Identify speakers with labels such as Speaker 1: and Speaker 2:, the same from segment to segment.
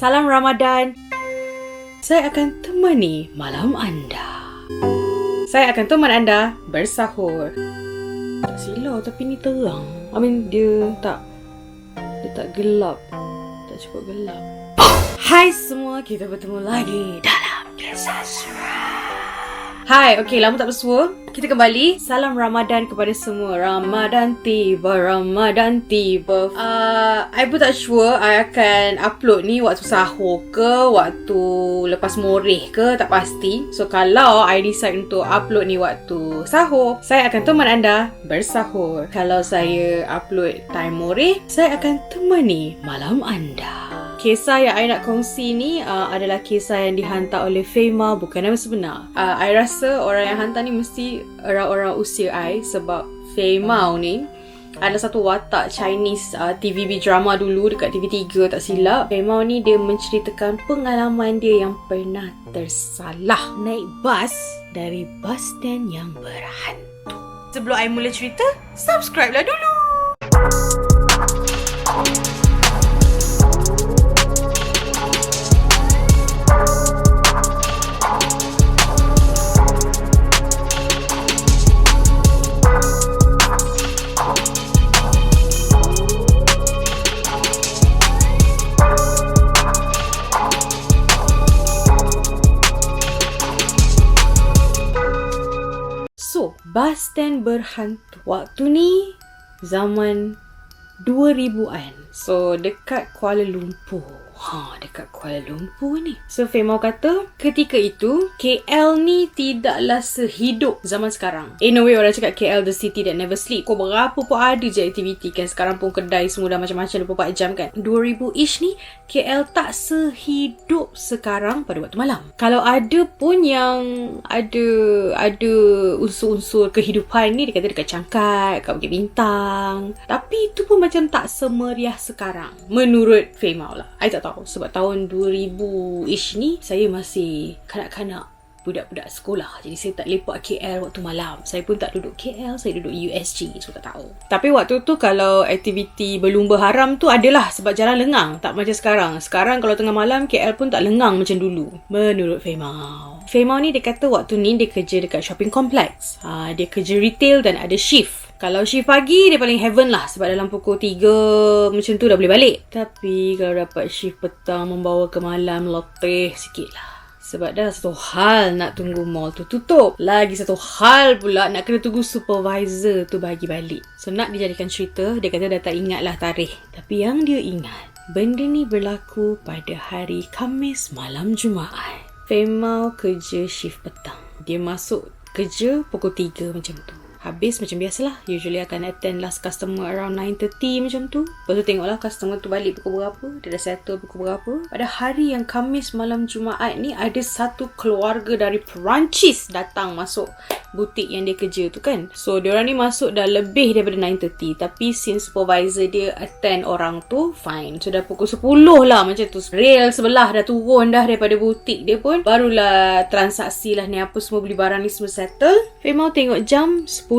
Speaker 1: Salam Ramadan. Saya akan temani malam anda. Saya akan teman anda bersahur. Tak silau tapi ni terang. Dia tak gelap. Tak cukup gelap. Hai semua, kita bertemu lagi dalam Kisah Seram. Hai, lama tak bersua. Kita kembali. Salam Ramadan kepada semua. Ramadan tiba. I pun tak sure I akan upload ni waktu sahur ke, waktu lepas moreh ke, tak pasti. So kalau I decide untuk upload ni waktu sahur, saya akan teman anda bersahur. Kalau saya upload time moreh, saya akan temani malam anda. Kisah yang I nak kongsi ni adalah kisah yang dihantar oleh Fema, bukan nama sebenar. I rasa orang yang hantar ni mesti orang-orang usia I, sebab Fema ni ada satu watak Chinese TVB drama dulu dekat TV3 tak silap. Fema ni dia menceritakan pengalaman dia yang pernah tersalah naik bas dari bas stand yang berhantu. Sebelum I mula cerita, subscribe lah dulu. Bas stand berhantu. Waktu ni zaman 2000-an. So dekat Kuala Lumpur. Dekat Kuala Lumpur ni. So Fema kata ketika itu KL ni tidaklah sehidup zaman sekarang. In a way orang cakap KL the city that never sleep. Kau berapa pun ada je aktiviti kan. Sekarang pun kedai semua dah macam-macam 24 jam kan. 2000-ish ni KL tak sehidup sekarang pada waktu malam. Kalau ada pun yang ada unsur-unsur kehidupan ni, dia kata dekat Cangkat, kat Bukit Bintang. Tapi itu pun macam tak semeriah sekarang. Menurut Fema lah. I tak tahu. Sebab tahun 2000-ish ni saya masih kanak-kanak, budak-budak sekolah. Jadi saya tak lepak KL waktu malam. Saya pun tak duduk KL, saya duduk USG. So tak tahu. Tapi waktu tu kalau aktiviti berlumba haram tu adalah sebab jalan lengang. Tak macam sekarang. Sekarang kalau tengah malam KL pun tak lengang macam dulu. Menurut Fema. Fema ni dia kata waktu ni dia kerja dekat shopping complex. Dia kerja retail dan ada shift. Kalau shift pagi, dia paling heaven lah. Sebab dalam pukul 3 macam tu dah boleh balik. Tapi kalau dapat shift petang membawa ke malam, letih sikit lah. Sebab dah satu hal nak tunggu mall tu tutup. Lagi satu hal pula nak kena tunggu supervisor tu bagi balik. So nak dijadikan cerita, dia kata dah tak ingat lah tarikh. Tapi yang dia ingat, benda ni berlaku pada hari Khamis malam Jumaat. Fema kerja shift petang. Dia masuk kerja pukul 3 macam tu. Habis macam biasalah. Usually akan attend last customer around 9:30 macam tu. Lepas tu tengoklah customer tu balik pukul berapa. Dia dah settle pukul berapa. Pada hari yang Khamis malam Jumaat ni, ada satu keluarga dari Perancis datang masuk butik yang dia kerja tu kan. So diorang ni masuk dah lebih daripada 9:30. Tapi since supervisor dia attend orang tu, fine. So dah pukul 10 lah macam tu. Rail sebelah dah turun dah daripada butik dia pun. Barulah transaksi lah ni apa semua, beli barang ni semua settle. Fema tengok jam 10:05.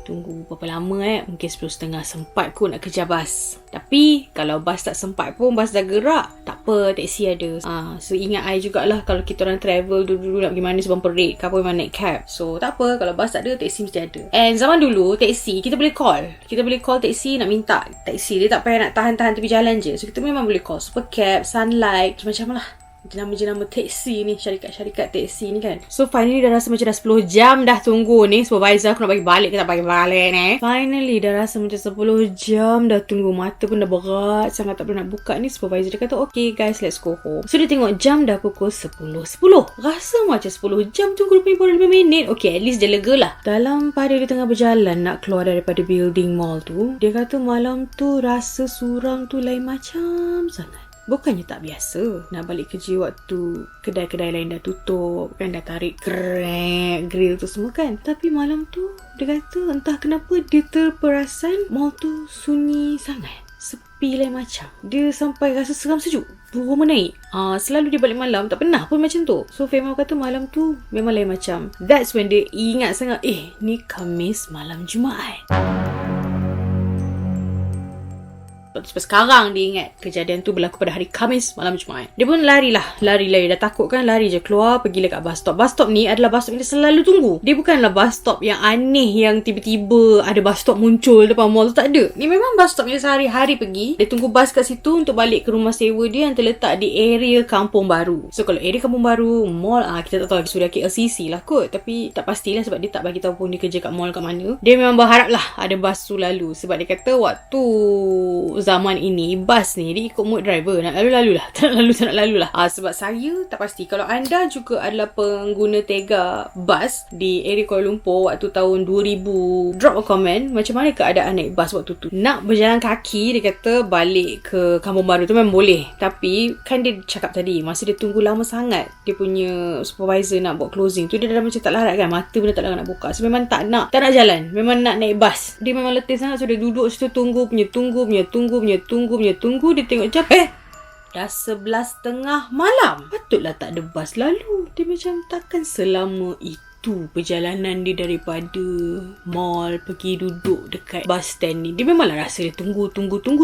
Speaker 1: Tunggu berapa lama mungkin 10:30 sempat kot nak kejar bas. Tapi kalau bas tak sempat pun, bas dah gerak, tak apa, teksi ada. So ingat I jugalah kalau kita orang travel dulu-dulu nak pergi mana Subang Parade ke apa, memang naik cab. So tak apa, kalau bas tak ada, teksi mesti ada. And zaman dulu teksi kita boleh call. Kita boleh call teksi, nak minta teksi. Dia tak payah nak tahan-tahan tepi jalan je. So kita memang boleh call Super Cab, Sunlight, macam-macam lah jenama-jenama teksi ni, syarikat-syarikat teksi ni kan. So finally dah rasa macam dah 10 jam dah tunggu ni. Supervisor aku nak bagi balik ke tak bagi balik ni. Finally dah rasa macam 10 jam dah tunggu. Mata pun dah berat sangat, tak boleh nak buka ni. Supervisor dia kata okay guys, let's go home. So dia tengok jam dah pukul 10:10. Rasa macam 10 jam tunggu 25 minit. Okay, at least dia lega lah. Dalam pada dia tengah berjalan nak keluar daripada building mall tu, dia kata malam tu rasa surang tu lain macam sangat. Bukannya tak biasa nak balik kerja waktu kedai-kedai lain dah tutup kan, dah tarik grill tu semua kan. Tapi malam tu dia kata entah kenapa dia terperasan mall tu sunyi sangat, sepi lain macam. Dia sampai rasa seram sejuk, buru menaik. Selalu dia balik malam tak pernah pun macam tu. So Fema kata malam tu memang lain macam. That's when dia ingat sangat, ni Khamis malam Jumaat. Lepas tu sekarang dia ingat kejadian tu berlaku pada hari Khamis malam Jumaat. Dia pun lari. Dah takut kan, lari je keluar pergi dekat bus stop. Bus stop ni adalah bus stop yang dia selalu tunggu. Dia bukanlah bus stop yang aneh yang tiba-tiba ada bus stop muncul depan mall tu, tak ada. Ni memang bus stop yang sehari-hari pergi. Dia tunggu bus kat situ untuk balik ke rumah sewa dia yang terletak di area Kampung Baru. So kalau area Kampung Baru, mall, kita tak tahu sudah KLCC lah kot. Tapi tak pastilah sebab dia tak bagi tahu pun dia kerja kat mall kat mana. Dia memang berharap lah ada bus tu lalu. Sebab dia kata waktu zaman ini bus ni dia ikut mood driver, nak lalu-lalu lah, tak nak lalu lah. Sebab saya tak pasti. Kalau anda juga adalah pengguna Tega bus di area Kuala Lumpur waktu tahun 2000, drop a comment macam mana keadaan naik bus waktu tu. Nak berjalan kaki, dia kata balik ke Kampung Baru tu memang boleh. Tapi kan dia cakap tadi, masa dia tunggu lama sangat, dia punya supervisor nak buat closing tu, dia dah macam tak larat kan, mata benda tak larat nak buka. So memang tak nak jalan, memang nak naik bus. Dia memang letih sangat. So dia duduk situ tunggu. Dia tengok jam, dah 11:30 malam. Patutlah tak ada bas lalu. Dia macam takkan selama itu perjalanan dia daripada mall pergi duduk dekat bus stand ni. Dia memanglah rasa dia tunggu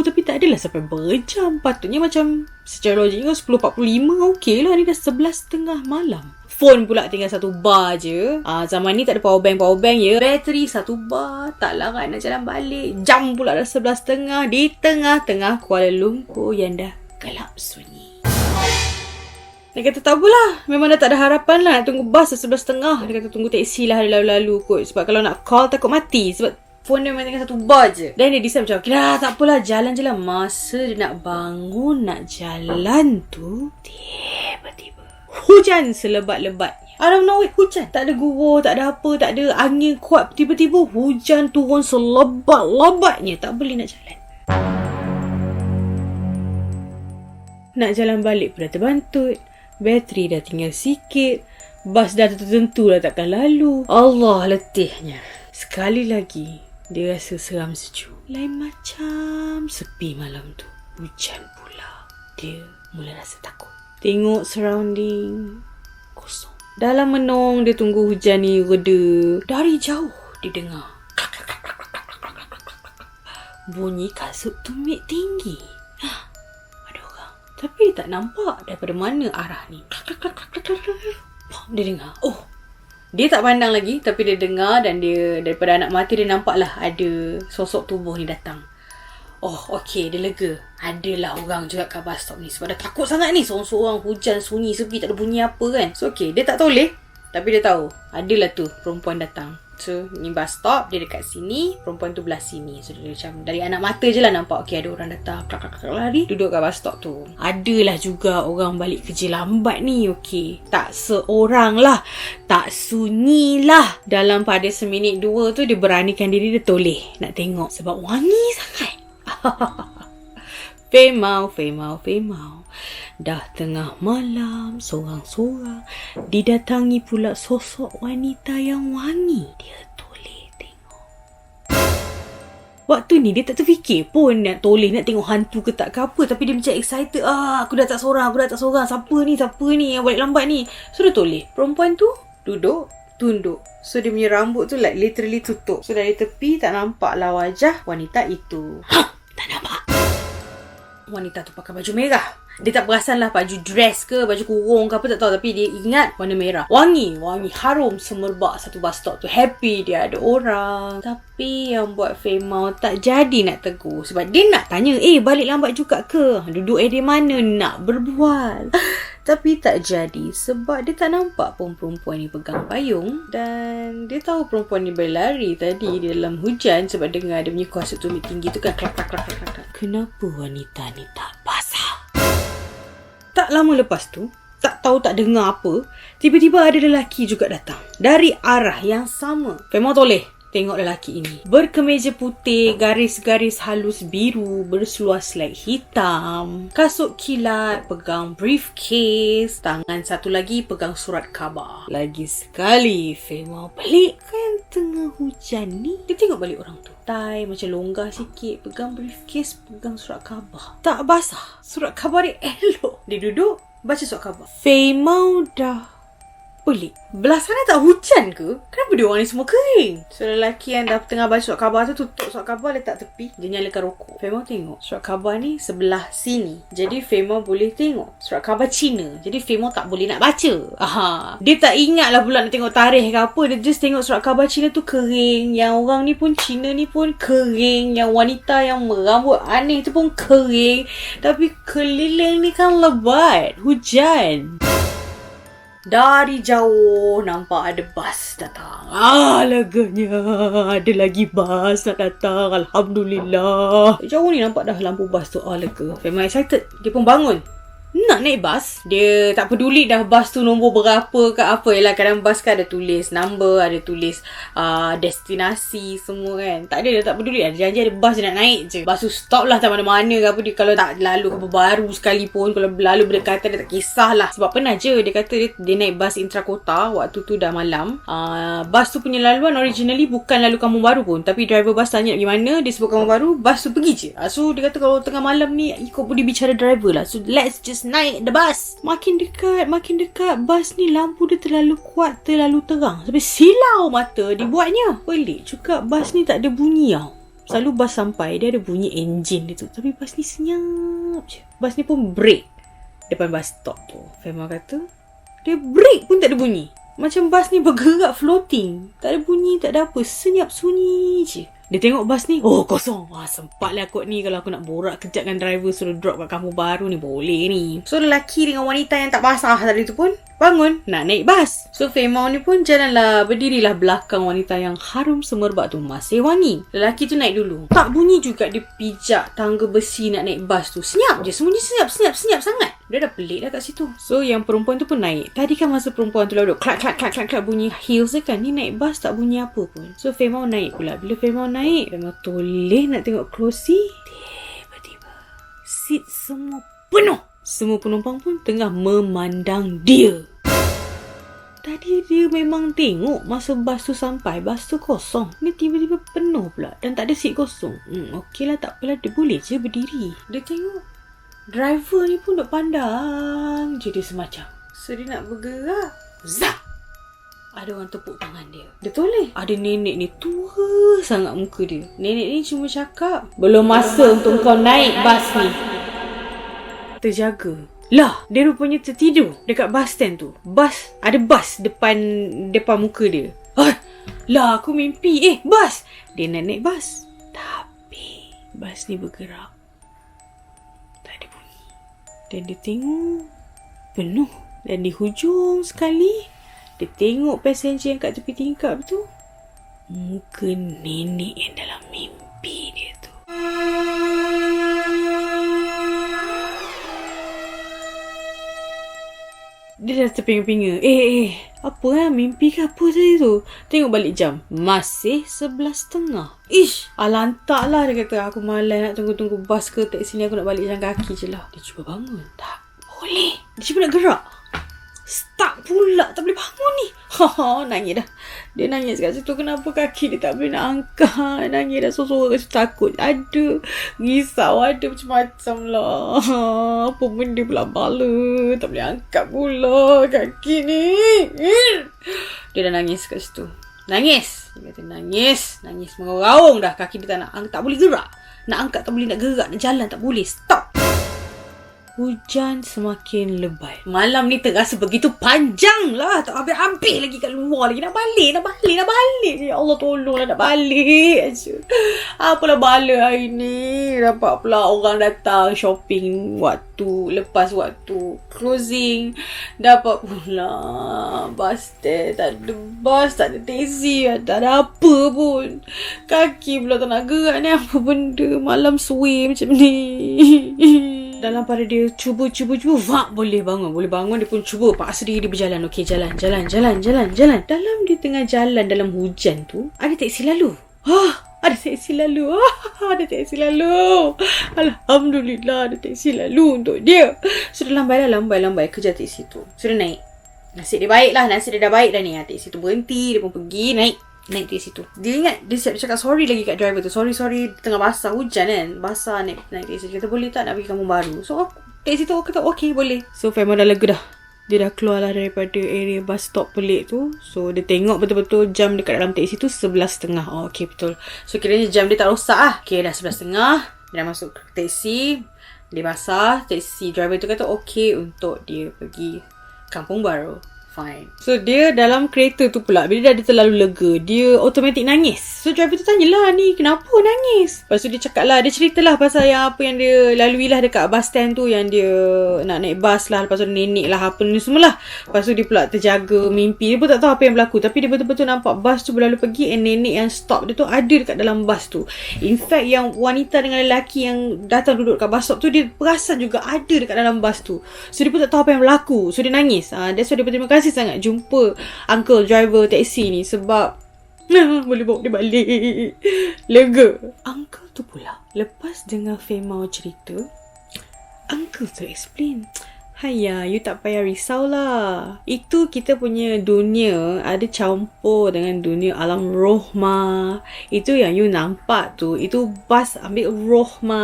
Speaker 1: tapi tak adalah sampai berjam. Patutnya macam secara logiknya 10:45 okey lah. Ni dah 11:30 malam. Phone pula tinggal 1 bar je. Zaman ni tak ada power bank ya. Bateri 1 bar. Tak larat nak jalan balik. Jam pula dah 11:30 di tengah-tengah Kuala Lumpur yang dah gelap sunyi. Dia kata tak apalah, memang dah tak ada harapan lah nak tunggu bas 11:30. Dia kata tunggu teksi lah lalu-lalu kot. Sebab kalau nak call takut mati. Sebab phone dia memang tinggal 1 bar je. Dan dia decide macam, okay dah tak apalah, jalan je lah. Masa dia nak bangun nak jalan tu, tiba-tiba hujan selebat-lebatnya. I don't know, hujan. Tak ada gurur, tak ada apa, tak ada angin kuat. Tiba-tiba hujan turun selebat-lebatnya. Tak boleh nak jalan. Nak jalan balik pun dah terbantut. Bateri dah tinggal sikit. Bas dah tertentu lah takkan lalu. Allah, letihnya. Sekali lagi, dia rasa seram sejuk. Lain macam sepi malam tu. Hujan pula. Dia mula rasa takut. Tengok surrounding kosong. Dalam menong dia tunggu hujan ni reda. Dari jauh dia dengar bunyi kasut tumit tinggi. Ada orang. Tapi dia tak nampak daripada mana arah ni. Dia dengar. Dia tak pandang lagi tapi dia dengar dan dia daripada anak mata dia nampak lah ada sosok tubuh ni datang. Okey, dia lega. Adalah orang juga kat bus stop ni. Sebab dah takut sangat ni. Seorang-seorang hujan, sunyi, sepi, tak ada bunyi apa kan. So okey, dia tak toleh. Tapi dia tahu, adalah tu perempuan datang. So, ni bus stop, dia dekat sini, perempuan tu belah sini. So, dia macam dari anak mata je lah nampak, okey ada orang datang, lari, duduk kat bus stop tu. Adalah juga orang balik kerja lambat ni, okey. Tak seorang lah, tak sunyi lah. Dalam pada seminit 2 tu, dia beranikan diri, dia toleh nak tengok. Sebab wangi sangat. Femau. Dah tengah malam, sorang-sorang didatangi pula sosok wanita yang wangi. Dia toleh tengok. Waktu ni dia tak terfikir pun nak toleh, nak tengok hantu ke tak ke apa. Tapi dia macam excited. Aku dah tak sorang. Siapa ni yang balik lambat ni. So dia toleh. Perempuan tu duduk, tunduk. So dia punya rambut tu like literally tutup. So dari tepi tak nampak lah wajah wanita itu. Tak nampak. Wanita tu pakai baju merah. Dia tak perasan lah baju dress ke, baju kurung ke apa tak tahu. Tapi dia ingat warna merah. Wangi, harum semerbak satu bus stop tu. Happy dia ada orang. Tapi yang buat Femau tak jadi nak tegur. Sebab dia nak tanya, balik lambat juga ke? Duduk area mana nak berbual? Tapi tak jadi sebab dia tak nampak pun perempuan ni pegang payung. Dan dia tahu perempuan ni berlari tadi di dalam hujan sebab dengar dia punya kasut tumit tinggi tu kan klak. Kenapa wanita ni tak basah? Tak lama lepas tu, tak tahu tak dengar apa, tiba-tiba ada lelaki juga datang. Dari arah yang sama. Femau toleh tengok lelaki ini. Berkemeja putih, garis-garis halus biru, berseluar selai hitam, kasut kilat, pegang briefcase, tangan satu lagi pegang surat khabar. Lagi sekali, Femau pelik kan tengah hujan ni. Dia tengok balik orang tu. Tai macam longgar sikit, pegang briefcase, pegang surat khabar. Tak basah. Surat khabar dia elok. Dia duduk, baca surat khabar. Femau dah pelik. Belah sana tak hujan ke? Kenapa dia orang ni semua kering? So lelaki yang dah tengah baca surat khabar tu tutup surat khabar, letak tepi, dia nyalakan rokok. Fema tengok surat khabar ni sebelah sini. Jadi Fema boleh tengok surat khabar Cina. Jadi Fema tak boleh nak baca. Dia tak ingat lah pula nak tengok tarikh ke apa. Dia just tengok surat khabar Cina tu kering. Yang orang ni pun Cina ni pun kering. Yang wanita yang merambut aneh tu pun kering. Tapi keliling ni kan lebat, hujan. Dari jauh nampak ada bas datang. Leganya. Ada lagi bas nak datang. Alhamdulillah. Jauh ni nampak dah lampu bas tu. Lega. Fema excited. Dia pun bangun. Nak naik bas. Dia tak peduli dah bas tu nombor berapa ke apa. Yelah kadang bas kan ada tulis number, ada tulis destinasi semua kan. Tak ada, dia tak peduli. Ada janji ada bas dia nak naik je. Bas tu stop lah tak mana-mana ke apa. Dia kalau tak lalu ke baru sekalipun, kalau lalu berdekatan dia tak kisahlah. Sebab pernah je dia kata dia naik bas intra-kota. Waktu tu dah malam. Bas tu punya laluan originally bukan lalu Kampung Baru pun. Tapi driver bas tanya nak pergi mana. Dia sebut Kampung Baru. Bas tu pergi je. So dia kata kalau tengah malam ni ikut budi bicara driver lah. So let's just naik the bus. Makin dekat bas ni lampu dia terlalu kuat, terlalu terang sampai silau mata dibuatnya. Pelik juga bas ni tak ada bunyi tau. Selalu bas sampai dia ada bunyi enjin dia tu. Tapi bas ni senyap je. Bas ni pun break depan bus stop tu. Fema kata dia break pun tak ada bunyi. Macam bas ni bergerak floating. Tak ada bunyi, tak ada apa. Senyap sunyi je. Dia tengok bas ni, kosong. Sempatlah kot ni kalau aku nak borak kejap dengan driver suruh drop kat Kampung Baru ni. Boleh ni. So lelaki dengan wanita yang tak basah tadi tu pun bangun nak naik bas. So Fema ni pun jalanlah, berdirilah belakang wanita yang harum semerbak tu, masih wangi. Lelaki tu naik dulu. Tak bunyi juga dia pijak tangga besi nak naik bas tu. Senyap je, semuanya senyap sangat. Dia dah pelik dah kat situ. So yang perempuan tu pun naik. Tadi kan masa perempuan tu duduk klak bunyi heels dia kan. Ni naik bas tak bunyi apa pun. So Fema naik pula. Bila Fema naik, Fema toleh nak tengok kerusi. Tiba-tiba seat semua penuh. Semua penumpang pun tengah memandang dia. Tadi dia memang tengok masa bas tu sampai, bas tu kosong. Ni tiba-tiba penuh pula dan tak ada seat kosong. Okeylah, tak apalah, dia boleh je berdiri. Dia tengok driver ni pun duk pandang je dia semacam. So dia nak bergerak, zap! Ada orang tepuk tangan dia. Dia toleh. Ada nenek ni, tua sangat muka dia. Nenek ni cuma cakap, belum masa untuk kau naik bas ni. Terjaga. Lah, dia rupanya tertidur dekat bus stand tu. Ada bas depan muka dia. Lah, aku mimpi. Bas. Dia nak naik bas. Tapi bas ni bergerak. Tak ada bunyi. Dan dia tengok penuh. Dan di hujung sekali, dia tengok passenger yang kat tepi tingkap tu. Muka nenek yang dalam mimpi dia tu. Dia dah terpinga-pinga. Apa lah? Mimpi ke apa tadi tu? Tengok balik jam. Masih 11:30. Lantak lah dia kata. Aku malas nak tunggu-tunggu bas ke teksi ni. Aku nak balik jalan kaki je lah. Dia cuba bangun. Tak boleh. Dia cuba nak gerak. Stuck pula. Tak boleh bangun ni. Nangis dah. Dia nangis kat situ. Kenapa kaki dia tak boleh nak angkat. Nangis dah. So-so kat situ takut. Ada. Risau. Ada macam-macam lah. Apa benda pula bala. Tak boleh angkat pula kaki ni. Dia dah nangis kat situ. Nangis. Dia kata nangis. Nangis mengaung dah. Kaki dia tak boleh gerak. Nak angkat tak boleh. Nak gerak. Nak jalan tak boleh. Stop. Hujan semakin lebat. Malam ni terasa begitu panjang lah. Tak habis-habis lagi kat luar lagi. Nak balik. Ya Allah tolonglah nak balik je. Apalah bala hari ni. Dapat pula orang datang shopping lepas waktu closing. Dapat pula bus stand. Tak ada bus, tak ada taxi, tak ada apa pun. Kaki pula tak nak gerak ni. Apa benda malam suwe macam ni. Dalam pada dia cuba boleh bangun. Dia pun cuba paksa diri dia berjalan. Okey, jalan. Dalam dia tengah jalan dalam hujan tu, ada teksi lalu. Ada teksi lalu. Alhamdulillah ada teksi lalu untuk dia. Sudah lambai kejar teksi tu. Sudah naik. Nasib dia baik lah. Nasib dia dah baik dah ni. Teksi tu berhenti. Dia pun pergi naik teksi tu. Dia ingat dia siap cakap sorry lagi kat driver tu. Sorry tengah basah hujan kan. Basah naik teksi. Dia kata boleh tak nak pergi Kampung Baru. So teksi tu kata okey boleh. So Fema dah lega dah. Dia dah keluar lah daripada area bus stop pelik tu. So dia tengok betul-betul jam dekat dalam teksi tu 11.30. Oh okay, betul. So kiranya jam dia tak rosak lah. Okay, dah 11.30. Dia dah masuk teksi. Dia basah. Teksi driver tu kata okay untuk dia pergi Kampung Baru. Fine. So dia dalam kereta tu pula, bila dia terlalu lega, dia automatik nangis. So driver tu tanyalah, ni kenapa nangis? Lepas tu dia cakap lah, dia ceritalah pasal yang apa yang dia lalui lah dekat bus stand tu, yang dia nak naik bus lah, lepas tu nenek lah apa ni semualah. Lepas tu dia pula terjaga mimpi. Dia pun tak tahu apa yang berlaku, tapi dia betul-betul nampak bus tu berlalu pergi, and nenek yang stop dia tu ada dekat dalam bus tu. In fact yang wanita dengan lelaki yang datang duduk kat bus stop tu, dia perasan juga ada dekat dalam bus tu. So dia pun tak tahu apa yang berlaku. So dia nangis. That's why dia berterima kasih sangat jumpa uncle driver taksi ni, sebab boleh bawa dia balik. Lega. Uncle tu pula, lepas dengar Femau cerita, uncle tu explain, Haiya, you tak payah risau lah. Itu kita punya dunia ada campur dengan dunia alam roh ma. Itu yang you nampak tu, itu bas ambil roh ma.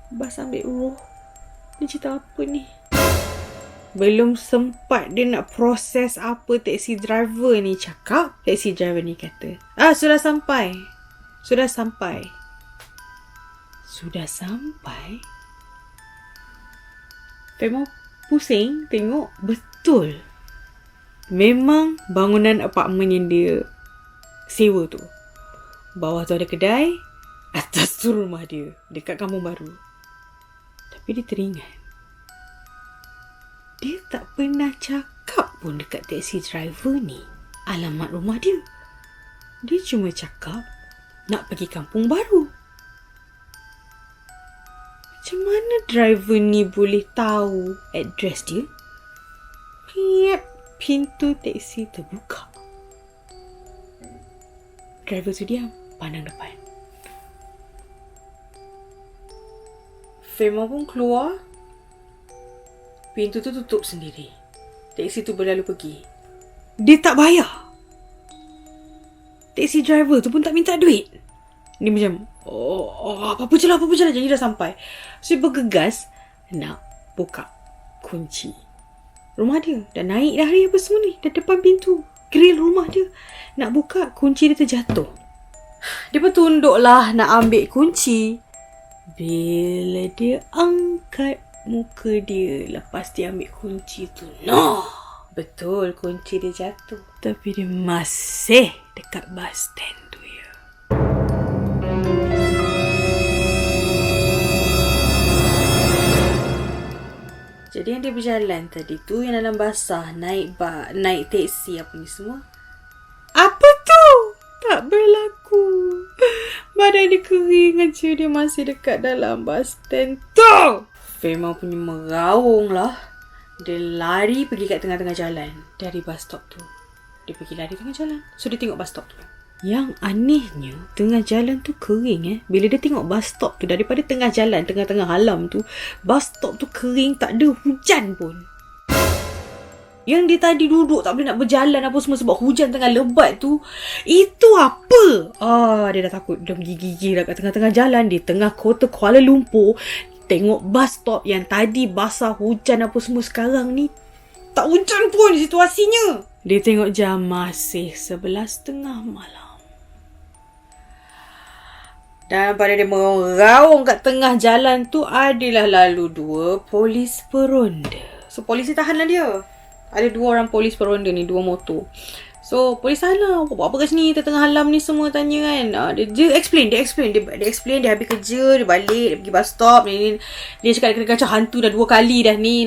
Speaker 1: Bas ambil roh. Dia cerita apa ni? Belum sempat dia nak proses apa taxi driver ni cakap. Taxi driver ni kata, sudah sampai. Sudah sampai. Sudah sampai? Memang pusing tengok. Betul. Memang bangunan apartmen yang dia sewa tu. Bawah tu ada kedai, atas tu rumah dia dekat Kampung Baru. Tapi dia teringat, dia tak pernah cakap pun dekat taxi driver ni alamat rumah dia. Dia cuma cakap nak pergi Kampung Baru. Macam mana driver ni boleh tahu address dia? Piep, pintu taxi terbuka. Driver tu diam, pandang depan. Femau pun keluar. Pintu tu tutup sendiri. Taksi tu berlalu pergi. Dia tak bayar. Taksi driver tu pun tak minta duit. Dia macam, apa-apa je lah. Janji dah sampai. So dia bergegas nak buka kunci rumah dia. Dah naik dah dia apa semua ni. Dah depan pintu grill rumah dia. Nak buka, kunci dia terjatuh. Dia pun tunduk lah nak ambil kunci. Bila dia angkat muka dia lepas dia ambil kunci tu, betul kunci dia jatuh. Tapi dia masih dekat bus stand tu ya. Jadi yang dia berjalan tadi tu, yang dalam basah, naik teksi apa ni semua, apa tu? Tak berlaku. Badan dia kering aja, dia masih dekat dalam bus stand tu. Femau punya meraung lah. Dia lari pergi kat tengah-tengah jalan dari bus stop tu. Dia pergi lari tengah jalan. So dia tengok bus stop tu. Yang anehnya, tengah jalan tu kering Bila dia tengok bus stop tu, daripada tengah jalan, tengah-tengah halam tu, bus stop tu kering, tak ada hujan pun. Yang dia tadi duduk tak boleh nak berjalan apa semua sebab hujan tengah lebat tu, itu apa? Dia dah takut. Dia gigi-gigi lah kat tengah-tengah jalan. Di tengah kota Kuala Lumpur, tengok bus stop yang tadi basah hujan apa semua, sekarang ni tak hujan pun situasinya. Dia tengok jam, masih 11.30 malam. Dan pada dia meraung kat tengah jalan tu, adalah lalu 2 polis peronda. So polis ni tahanlah dia. Ada 2 orang polis peronda ni, 2 motor. So polis sana, buat apa kat sini tengah halam ni semua, tanya kan. Dia explain. Dia explain, dia habis kerja, dia balik, dia pergi bus stop ni. Dia cakap dia kena kacau hantu dah 2 kali dah ni.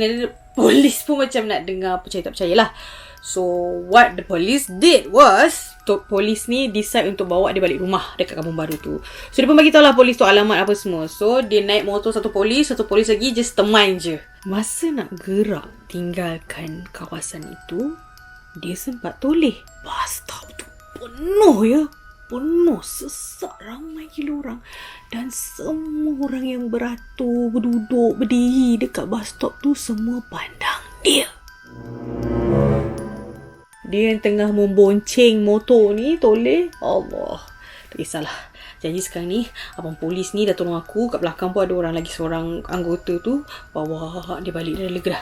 Speaker 1: Polis pun macam nak dengar, percaya tak percayalah. So what the police did was, polis ni decide untuk bawa dia balik rumah dekat Kampung Baru tu. So dia pun bagi tahu lah polis tu alamat apa semua. So dia naik motor satu polis lagi just teman je. Masa nak gerak tinggalkan kawasan itu, dia sempat toleh. Bus stop tu penuh penuh, sesak, ramai gila orang. Dan semua orang yang beratur, berduduk, berdiri dekat bus stop tu, semua pandang dia. Dia yang tengah membonceng motor ni, toleh. Allah, tak kisahlah. Janji sekarang ni abang polis ni dah tolong aku. Kat belakang pun ada orang lagi, seorang anggota tu. Bawa dia balik, dia dah lega.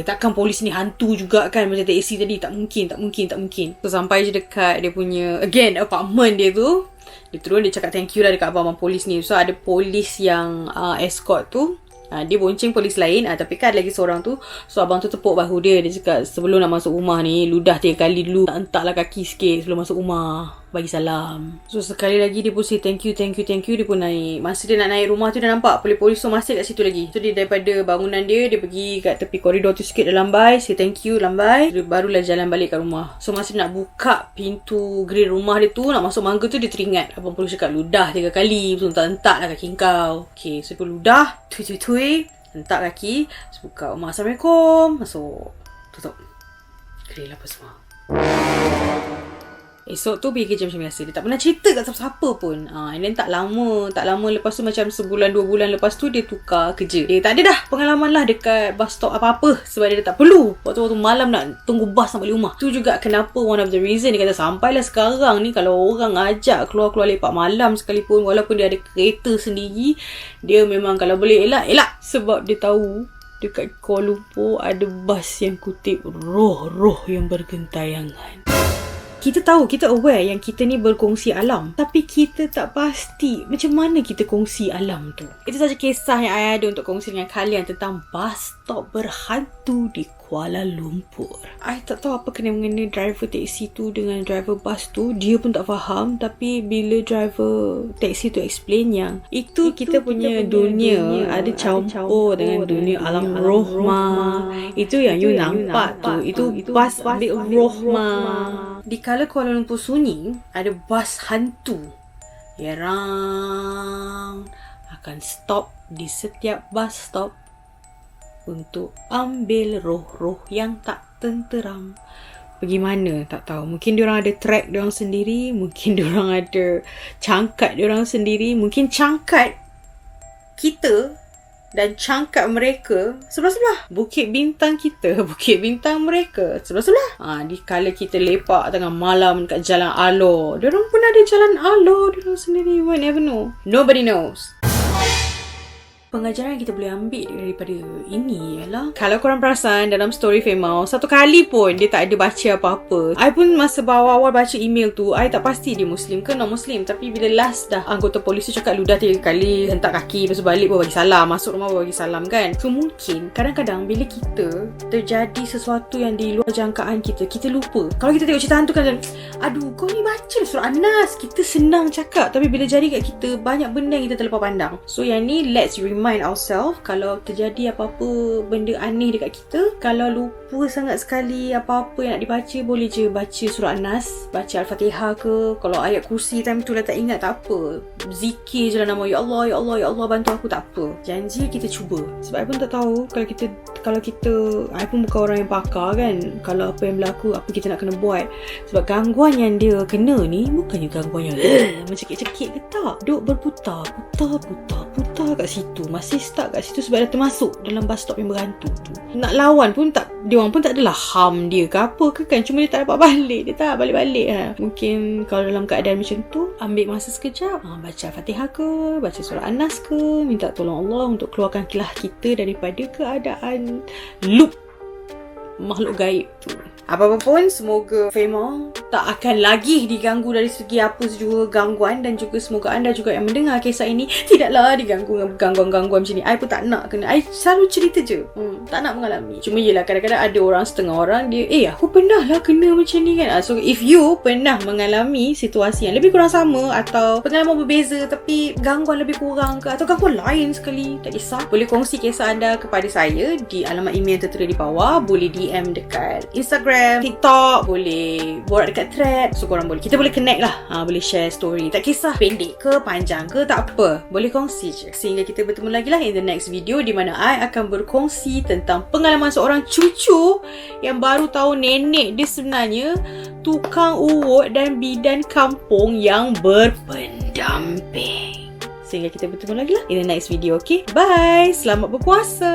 Speaker 1: Takkan polis ni hantu juga kan, macam taxi tadi. Tak mungkin. So sampai je dekat dia punya, again, apartment dia tu, dia turun, dia cakap thank you lah dekat abang polis ni. So ada polis yang escort tu, dia bonceng polis lain, tapi kan ada lagi seorang tu. So abang tu tepuk bahu dia. Dia cakap sebelum nak masuk rumah ni, ludah 3 kali dulu, hentaklah kaki sikit sebelum masuk rumah, bagi salam. So sekali lagi dia pun say thank you. Dia pun naik. Masa dia nak naik rumah tu, dia nampak polis tu masih kat situ lagi. So dia daripada bangunan dia pergi kat tepi koridor tu sikit, dia lambai, say thank you, lambai. Dia barulah jalan balik kat rumah. So masa dia nak buka pintu grill rumah dia tu, nak masuk mangga tu, dia teringat abang polis cakap ludah 3 kali, betul hentak lah kaki kau. Okay, so dia pun ludah, tui, hentak kaki. So buka rumah, Assalamualaikum, masuk, tutup grill apa semua. Esok tu pergi kerja macam biasa. Dia tak pernah cerita kat siapa-siapa pun. And then tak lama lepas tu, macam sebulan 2 bulan lepas tu, dia tukar kerja. Dia tak ada dah pengalaman lah dekat bus stop apa-apa, sebab dia tak perlu waktu malam nak tunggu bas nak balik rumah. Tu juga kenapa one of the reason dia kata sampailah sekarang ni, kalau orang ajak keluar lepak malam sekalipun, walaupun dia ada kereta sendiri, dia memang kalau boleh elak. Sebab dia tahu dekat Kuala Lumpur ada bas yang kutip roh-roh yang bergentayangan. Kita tahu, kita aware yang kita ni berkongsi alam, tapi kita tak pasti macam mana kita kongsi alam tu. Itu saja kisah yang I ada untuk kongsi dengan kalian tentang bus stop berhantu di Kuala Lumpur. I tak tahu apa kena mengena driver taksi tu dengan driver bus tu. Dia pun tak faham, tapi bila driver taksi tu explain yang itu kita punya dunia ada campur dengan dunia alam roh mah. Itu yang you nampak tu, itu bus ambil roh mah. Di kala Kuala Lumpur sunyi, ada bas hantu yang akan stop di setiap bus stop untuk ambil roh-roh yang tak tenteram. Pergi mana tak tahu. Mungkin diorang ada track diorang sendiri, mungkin diorang ada cangkat diorang sendiri, mungkin cangkat kita dan cangkat mereka sebelah-sebelah. Bukit bintang kita, bukit bintang mereka sebelah-sebelah. Di kala kita lepak tengah malam dekat Jalan Alor, diorang pun ada Jalan Alor diorang sendiri. You never know. Nobody knows. Pengajaran yang kita boleh ambil daripada ini ialah, kalau korang perasan dalam story Femau, satu kali pun dia tak ada baca apa-apa. I pun masa awal baca email tu, I tak pasti dia Muslim ke non-Muslim. Tapi bila last dah anggota polis tu cakap ludah 3 kali, hentak kaki, lepas tu balik baru bagi salam, masuk rumah baru bagi salam kan. So mungkin kadang-kadang bila kita terjadi sesuatu yang di luar jangkaan kita, kita lupa. Kalau kita tengok cerita hantu kan, aduh kau ni baca surah An-Nas, kita senang cakap, tapi bila jadi kat kita, banyak benda yang kita terlepas pandang. So yang ni, let's remind ourselves, kalau terjadi apa-apa benda aneh dekat kita, kalau lupa sangat sekali apa-apa yang nak dibaca, boleh je baca surah An-Nas, baca Al-Fatihah ke. Kalau ayat kursi time tu dah tak ingat, tak apa, zikir je lah nama, ya Allah, ya Allah, ya Allah, bantu aku, tak apa. Janji kita cuba. Sebab I pun tak tahu kalau kita I pun bukan orang yang pakar kan, kalau apa yang berlaku, apa kita nak kena buat. Sebab gangguan yang dia kena ni bukannya gangguan yang mencekik-cekik ke tak, duk berputar kat situ, masih stuck kat situ sebab dah termasuk dalam bus stop yang berhantu tu. Nak lawan pun tak, diorang pun tak adalah harm dia ke apa ke kan, cuma dia tak dapat balik, dia tak balik-balik. Mungkin kalau dalam keadaan macam tu, ambil masa sekejap, baca Al-Fatihah ke, baca surah An-Nas ke, minta tolong Allah untuk keluarkan kita daripada keadaan loop makhluk gaib tu. Apa-apa pun, semoga Femau tak akan lagi diganggu dari segi apa juga gangguan, dan juga semoga anda juga yang mendengar kisah ini tidaklah diganggu dengan gangguan-gangguan macam ni. I pun tak nak kena. I selalu cerita je, tak nak mengalami. Cuma yelah, kadang-kadang ada orang, setengah orang dia, aku pernah lah kena macam ni kan. So if you pernah mengalami situasi yang lebih kurang sama, atau pengalaman berbeza tapi gangguan lebih kurang ke, atau gangguan lain sekali, tak kisah, boleh kongsi kisah anda kepada saya di alamat email tertera di bawah. Boleh DM dekat Instagram, TikTok, boleh borak dekat thread. So korang kita boleh connect lah, boleh share story, tak kisah pendek ke panjang ke, tak apa, boleh kongsi je. Sehingga kita bertemu lagi lah in the next video, di mana I akan berkongsi tentang pengalaman seorang cucu yang baru tahu nenek dia sebenarnya tukang urut dan bidan kampung yang berpendamping. Sehingga kita bertemu lagi lah in the next video. Okay, bye, selamat berpuasa.